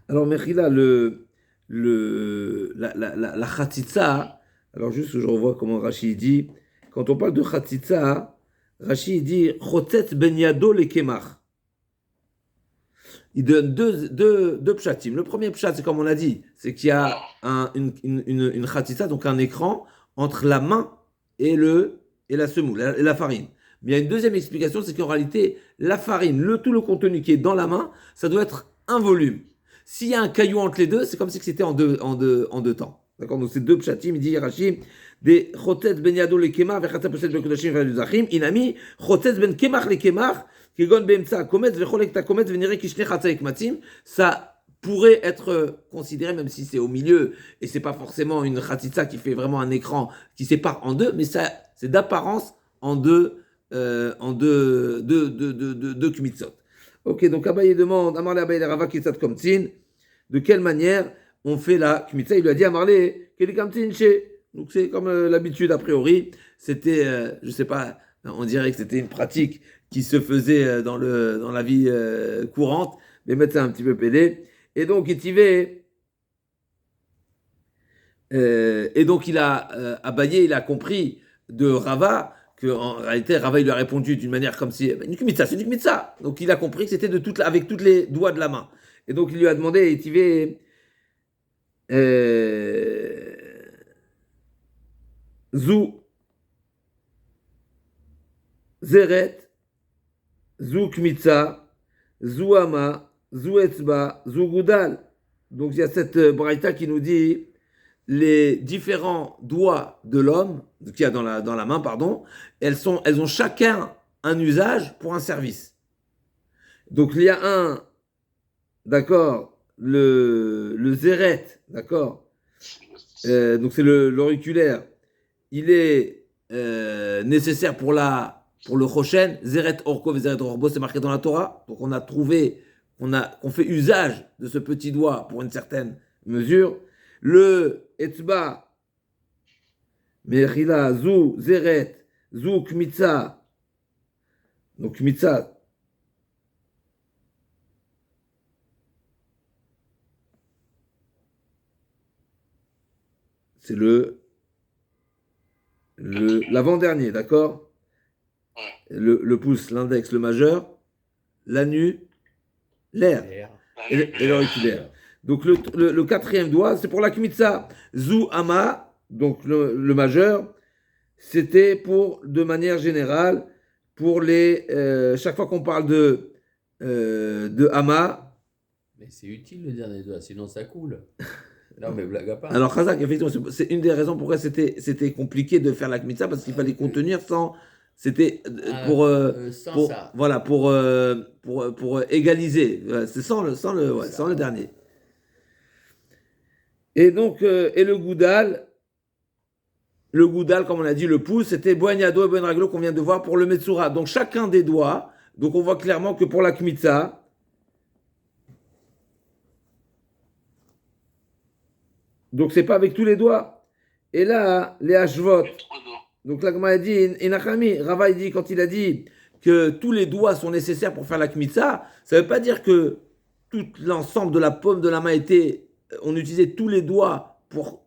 Alors, Mechila, la Khatitsa, alors juste que je revois comment Rashi dit, quand on parle de Khatitsa, Rashi dit Chotetz ben yado le kemach. Il donne deux pshatim. Le premier pshat, c'est comme on a dit, c'est qu'il y a une Khatitsa, donc un écran, entre la main et la semoule, et la farine. Mais il y a une deuxième explication, c'est qu'en réalité, la farine, tout le contenu qui est dans la main, ça doit être un volume. S'il y a un caillou entre les deux, c'est comme si c'était en deux temps. D'accord? Donc c'est deux pshatim, il dit Rashi, des chotetz ben yado le kemach, vechatza poshet ben kodashim v'aluzachim, inami, chotetz ben kemach le kemach, kegon be'emtsa kometz v'cholek ta kometz v'nirei kishne chatza ekmatzim, ça pourrait être considéré, même si c'est au milieu, et c'est pas forcément une khatitsa qui fait vraiment un écran qui sépare en deux, mais ça, c'est d'apparence en deux kmitzot. Ok, donc Abaye demande, Amarle Abaye Rava Kitsat Komtsin, de quelle manière on fait la kmitza. Il lui a dit Amarle, Keli Kamtsin chez. Donc c'est comme l'habitude a priori, c'était, je sais pas, on dirait que c'était une pratique qui se faisait dans la vie courante, mais mettre ça un petit peu pédé. Et donc et donc il a Abaye, il a compris de Rava qu'en réalité, Rava, il lui a répondu d'une manière comme si, une kmitza, c'est une kmitza. Donc, il a compris que c'était avec tous les doigts de la main. Et donc, il lui a demandé, Etivé, Zou, Zeret, Zou kmitza, Zou ama, Zou etzba, Zou goudal. Donc, il y a cette braïta qui nous dit les différents doigts de l'homme, qu'il y a dans la main, pardon, elles ont chacun un usage pour un service. Donc il y a un, d'accord, le zéret, d'accord, donc c'est l'auriculaire, il est nécessaire pour le rochen, zéret orko et zéret orbo, c'est marqué dans la Torah, donc on a trouvé, on fait usage de ce petit doigt pour une certaine mesure. Le etzba, mechila, zou, zeret, zou, kmitza. Donc, kmitza, c'est l'avant-dernier, d'accord? Le pouce, l'index, le majeur, l'annu, l'air et l'auriculaire. Donc le quatrième doigt, c'est pour la kmitza. Zou ama, donc le majeur, c'était de manière générale, pour chaque fois qu'on parle de ama. Mais c'est utile le dernier doigt, sinon ça coule. Non, mais blague à part. Alors Khazak, effectivement, c'est une des raisons pourquoi c'était compliqué de faire la kmitza, parce qu'il fallait contenir sans. C'était sans ça. Voilà, pour égaliser. C'est sans le dernier. Et donc, et le goudal, comme on a dit, le pouce, c'était Boagnado et Benraglo qu'on vient de voir pour le Metsura. Donc, chacun des doigts, donc on voit clairement que pour la Kmitza, donc c'est pas avec tous les doigts. Et là, les Hashvot, donc là, comme on a dit, Inachami, Rava, il dit, quand il a dit que tous les doigts sont nécessaires pour faire la Kmitza, ça ne veut pas dire que tout l'ensemble de la paume de la main on utilisait tous les doigts pour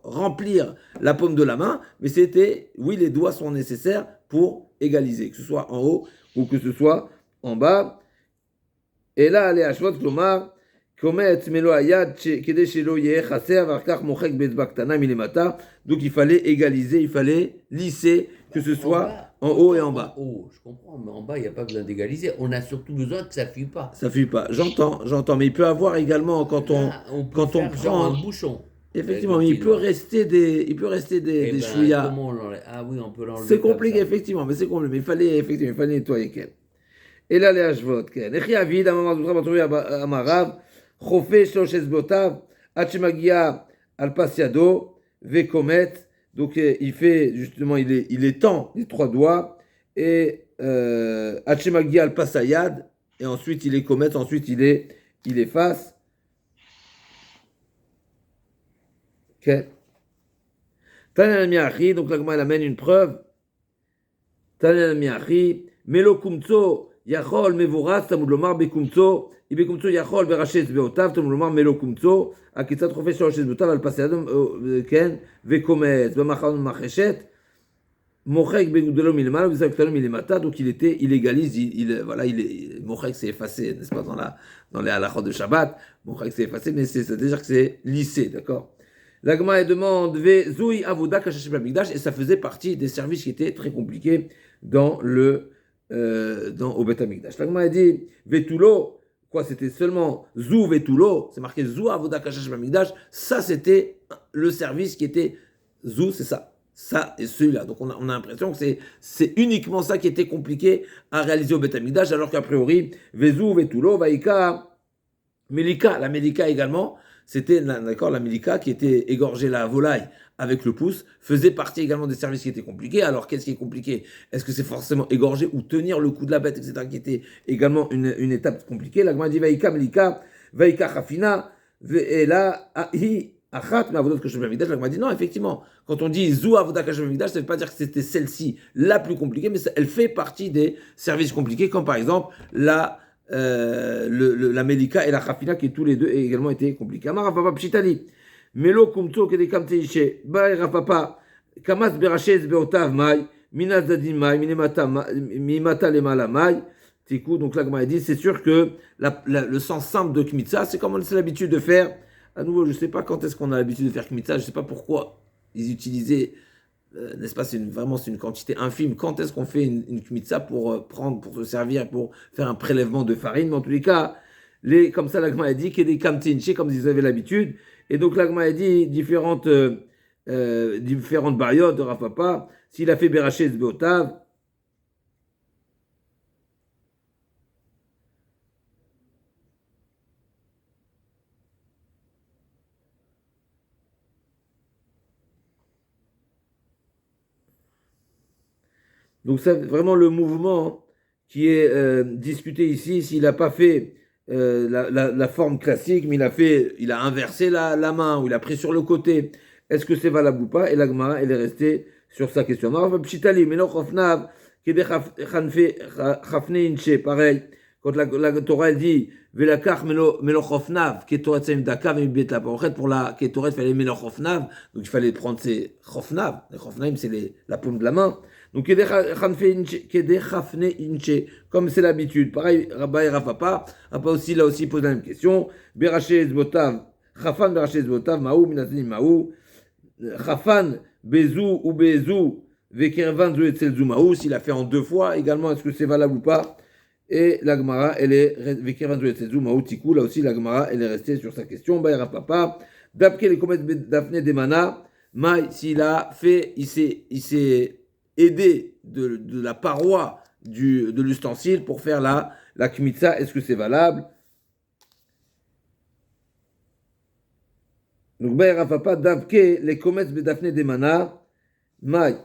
remplir la paume de la main, mais oui, les doigts sont nécessaires pour égaliser, que ce soit en haut ou que ce soit en bas. Et là, les Hashvot, Klomar, donc il fallait égaliser, il fallait lisser, que ce soit en haut et en bas. Oh, je comprends, mais en bas, il n'y a pas besoin d'égaliser. On a surtout besoin que ça ne fuit pas. Ça ne fuit pas. J'entends. Mais il peut avoir également, quand on prend un bouchon. Effectivement, mais il peut rester des chouïas. Comment on l'enlève? Ah oui, on peut l'enlever. C'est compliqué, effectivement, mais c'est compliqué. Mais il fallait nettoyer Ken. Et là, les Hashvot, Ken. Echi Avid, Amarav, Chofé, Shoshes Botav, Hachemagia, Alpasiado, Vekomet. Donc, il fait, justement, il étend les trois doigts. Et Hachemagia, Alpasayad. Et ensuite, il est comète. Ensuite, il efface. Ok. Tana Miachi, donc là, comment elle amène une preuve. Tana Miachi, Melo Kumtso, Yachol, Mevoras, Tamud Lomar, Bekumtso, Ibe kumtso yachol berashet beotav, tom lomar melo kumtso, akitzat chofesh shaloshet beotav, al pasei adam, ken, vekometz, b'machon macheshet, mochek begudelo milemala, v'zak talo milemata, donc il illégalise, voilà, mochek c'est effacé, n'est-ce pas, dans les halachot de Shabbat, mochek c'est effacé, mais c'est-à-dire que c'est lissé, d'accord? La Gemara demande Zoui Avoda Kashashim Bamikdash, et ça faisait partie des services qui étaient très compliqués au Bet Amikdash. La Gemara dit Vetulo, quoi, c'était seulement Zou Vetulo, c'est marqué Zou Avoda Kashashim Bamikdash, ça c'était le service qui était Zou, c'est ça et celui-là. Donc on a l'impression que c'est uniquement ça qui était compliqué à réaliser au Bet Amikdash, alors qu'a priori Vezou Vetulo, Vaïka, Melika, la Melika également. C'était, d'accord, la Melika qui était égorger la volaille avec le pouce, faisait partie également des services qui étaient compliqués. Alors, qu'est-ce qui est compliqué? Est-ce que c'est forcément égorger ou tenir le cou de la bête, etc., qui était également une étape compliquée? La Gemara dit Vaïka, Melika, Vaïka, Chafina, et là, Hi, Achat, mais Avodat Kashem Bamikdash. La Gemara dit non, effectivement, quand on dit Zou Avodat Kashem Bamikdash, ça ne veut pas dire que c'était celle-ci la plus compliquée, mais elle fait partie des services compliqués, comme par exemple la Melika et la Chafina qui tous les deux également été compliqués. Amar Rafapa Pshitali, Melo Kumtso Kedekam Teishe, Bae Rafapa, Kamas Berachez Beotav Mai, Minas Dadim Mai, Mimata Lemala Mai, Tikou. Donc là, comme on a dit, c'est sûr que le sens simple de Kmitza, c'est comme on a l'habitude de faire. À nouveau, je ne sais pas quand est-ce qu'on a l'habitude de faire Kmitza, je ne sais pas pourquoi ils utilisaient. N'est-ce pas, c'est une quantité infime. Quand est-ce qu'on fait une kmitza pour se servir, pour faire un prélèvement de farine? Mais en tous les cas, comme ça, l'agma a dit qu'il y a des kamtinché, comme ils avaient l'habitude. Et donc, l'agma a dit différentes barrières de Rafapa. S'il a fait Berachez Beotav, donc c'est vraiment le mouvement qui est discuté ici, s'il n'a pas fait la forme classique, mais il a inversé la main, ou il a pris sur le côté. Est-ce que c'est valable ou pas? Et la Gemara, elle est restée sur sa question. Pareil, quand la Torah elle dit Velakach melochofnav, ketoret sem dakav et betla. En fait, pour la ketoret, il fallait melochofnav, donc il fallait prendre ses chofnav. Les chofnav, c'est la paume de la main. Donc, comme c'est l'habitude. Pareil, Rabba et Rafapa, Rafapa aussi, là aussi, pose la même question. Berachez botav, Chafan berachez botav, Maou, minatin Maou, Chafan, Bezou ou Bezou, Vekervan, Zou et Tselzou Maou, s'il a fait en deux fois, également, est-ce que c'est valable ou pas? Et la Gemara, elle est, Vekervan, Zou et Tselzou Maou, Tikou, là aussi, la Gemara, elle est restée sur sa question. Bah, Rafapa, Dapke les comètes d'Afne Demana, Maï, s'il a fait, il s'est aidé de la paroi de l'ustensile pour faire la kmitza, est-ce que c'est valable? Donc, Baï Rafapa, Davke, les comètes Bedafne Demana, Maï,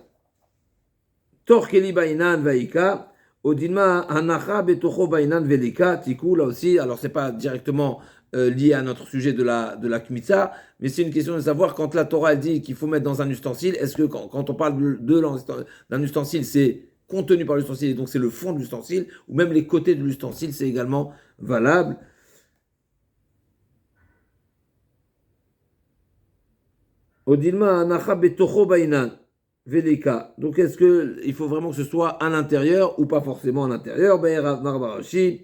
Torkeli Bainan Vaïka, Odinma, Hanacha Betocho Bainan Velika, Tikou, là aussi, alors c'est pas directement lié à notre sujet de la kmitza, mais c'est une question de savoir quand la Torah dit qu'il faut mettre dans un ustensile, est-ce que quand on parle d'un ustensile, c'est contenu par l'ustensile et donc c'est le fond de l'ustensile, ou même les côtés de l'ustensile, c'est également valable. Odilma anacha betocho bainan velika. Donc est-ce qu'il faut vraiment que ce soit à l'intérieur ou pas forcément à l'intérieur? Be'erav marbarashi.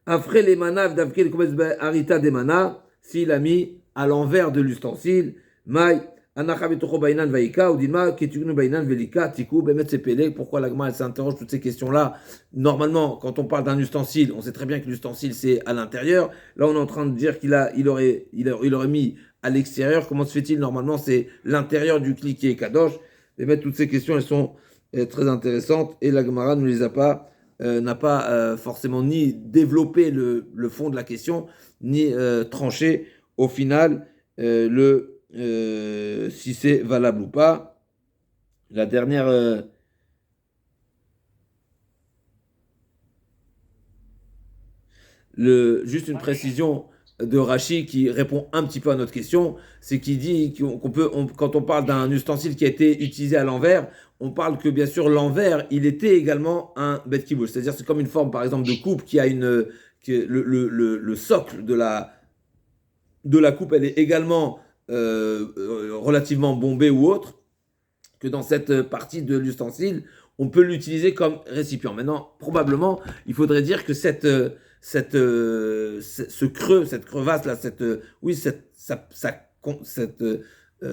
Après les manav d'avke le kometz arita des mana, s'il a mis à l'envers de l'ustensile, maï, anacha betocho bainan vaïka, ou dilma, ketuknu bainan velika, tiku, bemet sepele. Pourquoi l'agma, elle s'interroge toutes ces questions-là? Normalement, quand on parle d'un ustensile, on sait très bien que l'ustensile, c'est à l'intérieur. Là, on est en train de dire il aurait mis à l'extérieur. Comment se fait-il? Normalement, c'est l'intérieur du kli qui est kadosh. Bemet, toutes ces questions, elles sont très intéressantes, et la Gemara ne les a pas n'a pas forcément ni développé le fond de la question, ni tranché au final si c'est valable ou pas. La dernière... juste une précision de Rashi qui répond un petit peu à notre question, c'est qu'il dit qu'on peut, quand on parle d'un ustensile qui a été utilisé à l'envers, on parle que bien sûr l'envers, il était également un bet kibush, c'est-à-dire c'est comme une forme par exemple de coupe qui a que le socle de la coupe, elle est également relativement bombée ou autre, que dans cette partie de l'ustensile, on peut l'utiliser comme récipient. Maintenant, probablement, il faudrait dire que ce creux, cette crevasse là, cette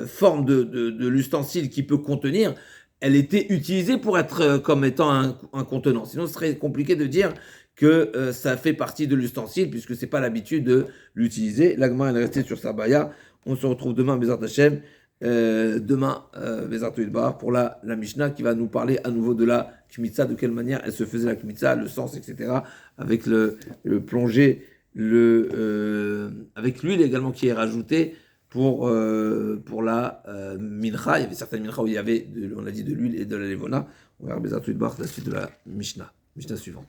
forme de l'ustensile qui peut contenir, elle était utilisée pour être comme étant un contenant. Sinon, ce serait compliqué de dire que ça fait partie de l'ustensile, puisque c'est pas l'habitude de l'utiliser. L'agma est resté sur sa baya. On se retrouve demain, Bezat Hashem. Demain, Bezat Idbar, pour la Mishnah qui va nous parler à nouveau de la Kmitza, de quelle manière elle se faisait la Kmitza, le sens, etc. Avec le plongé, avec l'huile également qui est rajoutée pour la mincha. Il y avait certaines mincha où il y avait, on a dit, de l'huile et de la levona. On verra Bezat Idbar, la suite de la Mishnah suivante.